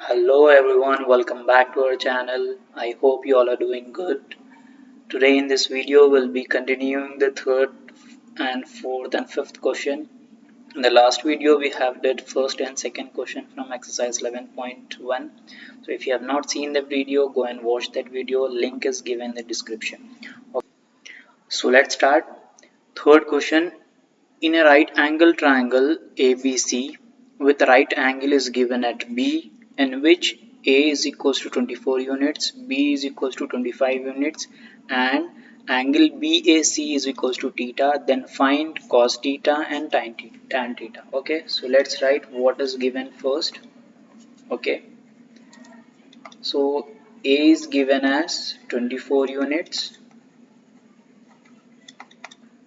Hello everyone, welcome back to our channel. I hope you all are doing good. Today in this video we'll be continuing the third and fourth and fifth question. In the last video we have did first and second question from exercise 11.1. So if you have not seen the video, go and watch that video. Link is given in the description. Okay. So let's start. Third question. In a right angle triangle ABC with right angle is given at B, in which A is equals to 24 units, B is equals to 25 units, and angle BAC is equals to theta, then find cos theta and tan theta. Okay, so let's write what is given first. Okay, so A is given as 24 units.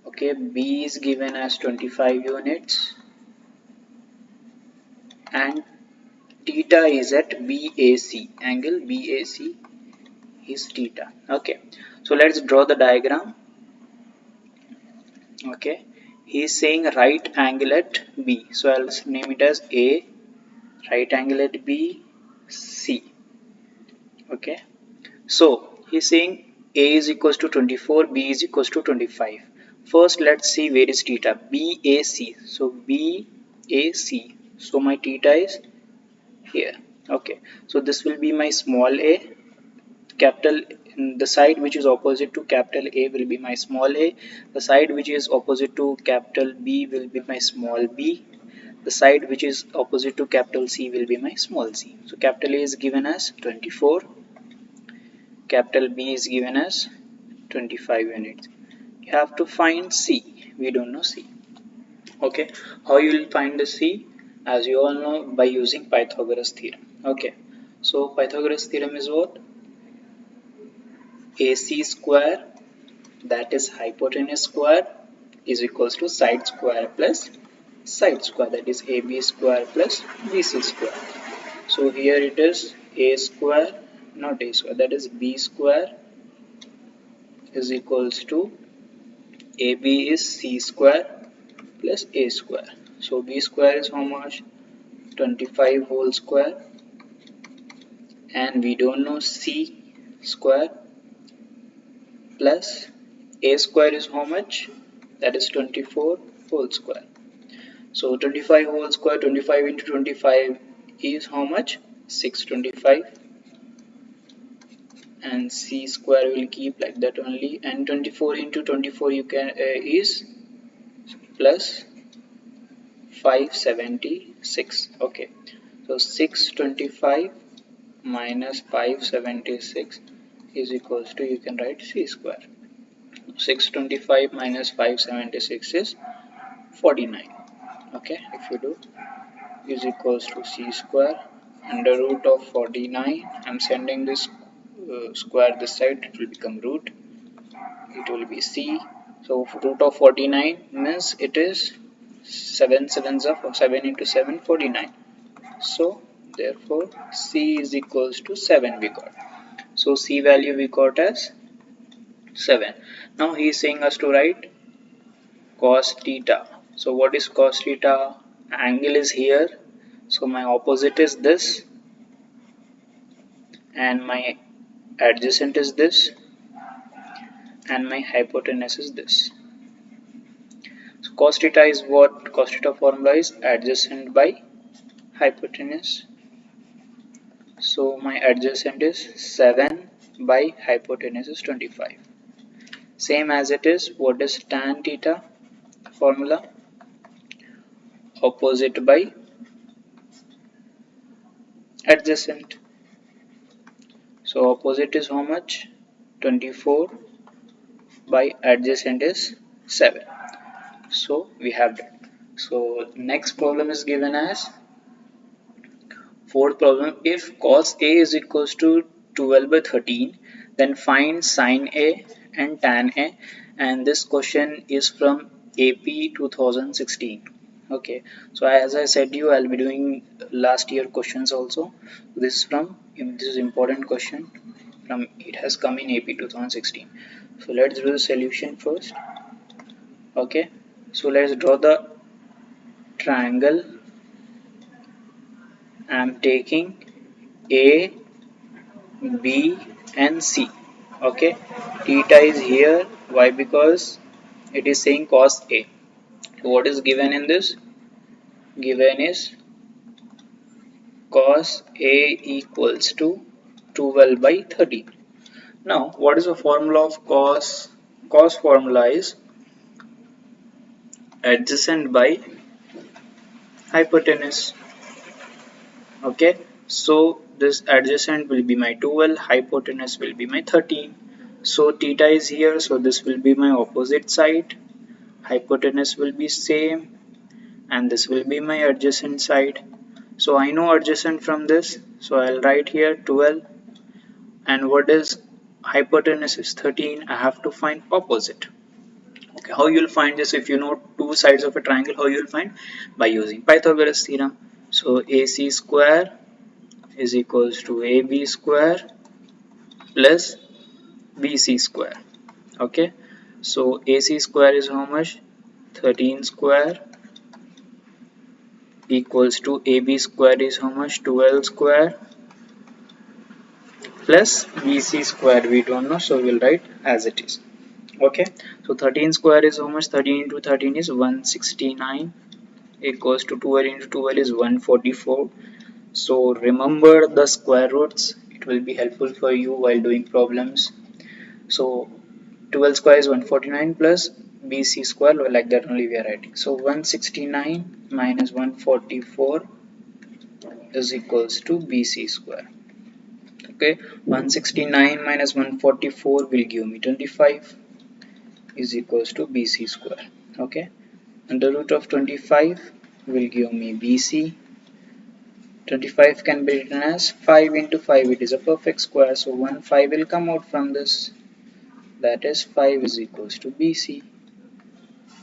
Okay, B is given as 25 units and theta is at BAC, angle BAC is theta. Okay, so let's draw the diagram. Okay, he is saying right angle at B, so I'll name it as A, right angle at B, C. Okay, so he's saying A is equals to 24, B is equals to 25. First let's see where is theta. BAC, so BAC, so my theta is here. Okay, so this will be my small a, capital, the side which is opposite to capital A will be my small a, the side which is opposite to capital B will be my small b, the side which is opposite to capital C will be my small c. So capital A is given as 24, capital B is given as 25 units. You have to find C, we don't know C. Okay, how you will find the C? As you all know, by using Pythagoras theorem. Okay, so Pythagoras theorem is what? AC square, that is hypotenuse square, is equals to side square plus side square, that is AB square plus BC square. So here it is A square, not A square, that is B square is equals to AB is C square plus A square. So B square is how much? 25 whole square, and we don't know C square, plus A square is how much? That is 24 whole square. So 25 whole square, 25 into 25 is how much? 625, and C square will keep like that only, and 24 into 24 you can is plus 576. Okay, so 625 minus 576 is equals to, you can write C square. 625 minus 576 is 49. Okay, if you do, is equals to C square under root of 49. I'm sending this square this side, it will become root, it will be C. So root of 49 means it is 7 sevens of 7 into 7, 49. So therefore C is equals to 7 we got. So C value we got as 7. Now he is saying us to write cos theta. So what is cos theta? Angle is here, so my opposite is this and my adjacent is this and my hypotenuse is this. So cos theta is what? Cos theta formula is adjacent by hypotenuse. So my adjacent is 7 by hypotenuse is 25. Same as it is, what is tan theta formula? Opposite by adjacent. So opposite is how much? 24 by adjacent is 7. So we have that. So next problem is given as fourth problem. If cos A is equals to 12 by 13, then find sin A and tan A, and this question is from AP 2016. Okay, so as I said you, I'll be doing last year questions also. This is important question from, it has come in AP 2016. So let's do the solution first. Okay, so let's draw the triangle. I'm taking A, B and C. Okay, theta is here. Why? Because it is saying cos A. What is given in this? Given is cos A equals to 12 by 13. Now, what is the formula of cos? Cos formula is adjacent by hypotenuse. Okay, so this adjacent will be my 12, hypotenuse will be my 13. So theta is here, so this will be my opposite side. Hypotenuse will be same, and this will be my adjacent side. So I know adjacent from this, so I'll write here 12. And what is hypotenuse is 13. I have to find opposite. Okay, how you'll find this? If you know two sides of a triangle, how you'll find? By using Pythagoras theorem. So AC square is equals to AB square plus BC square. Okay, so AC square is how much? 13 square equals to AB square is how much? 12 square plus BC square. We don't know, so we'll write as it is. Okay, so 13 square is how much? 13 into 13 is 169 equals to 12 into 12 is 144. So remember the square roots, it will be helpful for you while doing problems. So 12 square is 149 plus BC square, like that only we are writing. So 169 minus 144 is equals to BC square. Okay, 169 minus 144 will give me 25 is equals to BC square. Okay, under root of 25 will give me BC. 25 can be written as 5 into 5, it is a perfect square, so 1 5 will come out from this, that is 5 is equals to BC.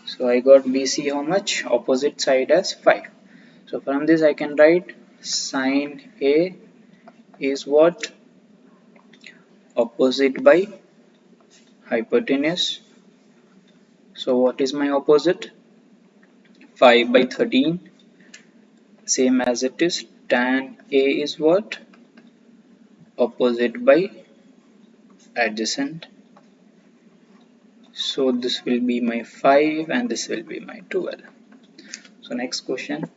So I got BC how much? Opposite side as 5. So from this I can write sine A is what? Opposite by hypotenuse. So what is my opposite? 5 by 13, same as it is. Tan A is what? Opposite by adjacent. So this will be my 5 and this will be my 12. So next question.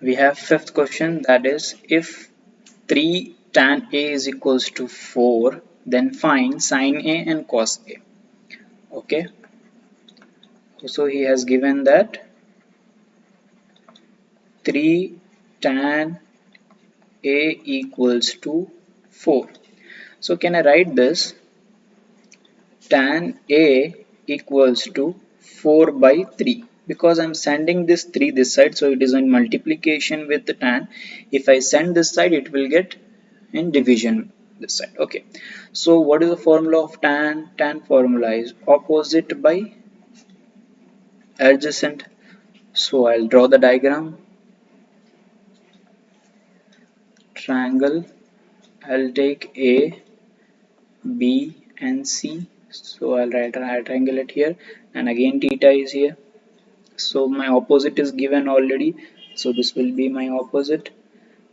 We have fifth question, that is if 3 tan A is equals to 4, then find sine A and cos A. Okay. So he has given that 3 tan A equals to 4. So can I write this? Tan A equals to 4 by 3, because I'm sending this 3 this side, so it is in multiplication with the tan. If I send this side, it will get in division this side. Okay, so what is the formula of tan? Tan formula is opposite by adjacent. So I'll draw the diagram. Triangle, I'll take A, B and C. So I'll write a triangle at here, and again theta is here. So my opposite is given already, so this will be my opposite,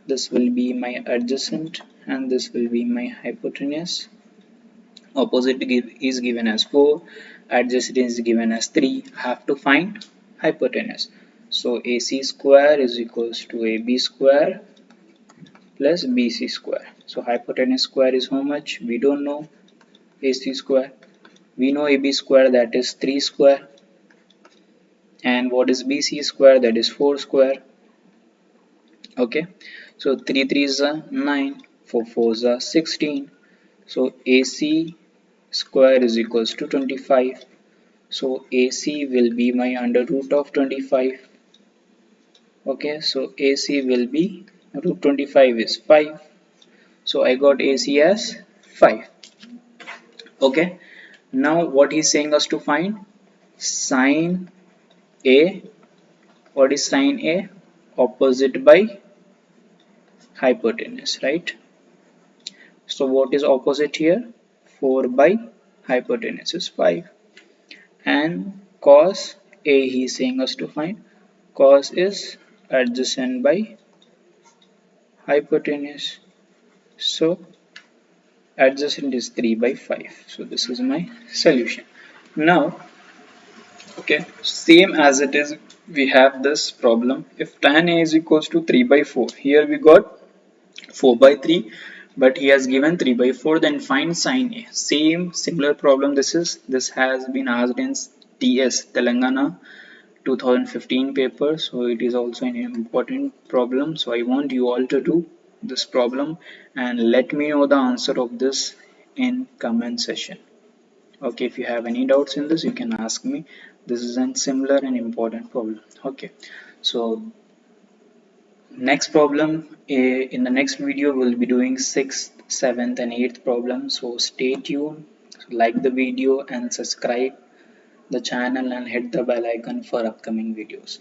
this will be my adjacent, and this will be my hypotenuse. Opposite is given as 4, adjacent is given as 3. I have to find hypotenuse. So AC square is equals to AB square plus BC square. So hypotenuse square is how much? We don't know. AC square, we know AB square, that is 3 square. And what is BC square? That is 4 square. Okay, so 3 3s are 9, 4 4s are 16. So AC square is equals to 25. So AC will be my under root of 25. Okay, so AC will be root 25 is 5. So I got AC as 5. Okay, now what he's saying us to find? Sine A. What is sine A? Opposite by hypotenuse, right? So what is opposite here? 4 by hypotenuse is 5. And cos A he is saying us to find. Cos is adjacent by hypotenuse. So adjacent is 3 by 5. So this is my solution. Now, okay, same as it is, we have this problem. If tan A is equals to 3 by 4, here we got 4 by 3, but he has given 3 by 4, then find sin A. Similar problem this has been asked in TS, Telangana 2015 paper, so it is also an important problem. So I want you all to do this problem and let me know the answer of this in comment section. Okay, if you have any doubts in this, you can ask me. This is a similar and important problem. Okay, so next problem, in the next video we'll be doing 6th, 7th and 8th problem. So stay tuned, like the video and subscribe the channel and hit the bell icon for upcoming videos.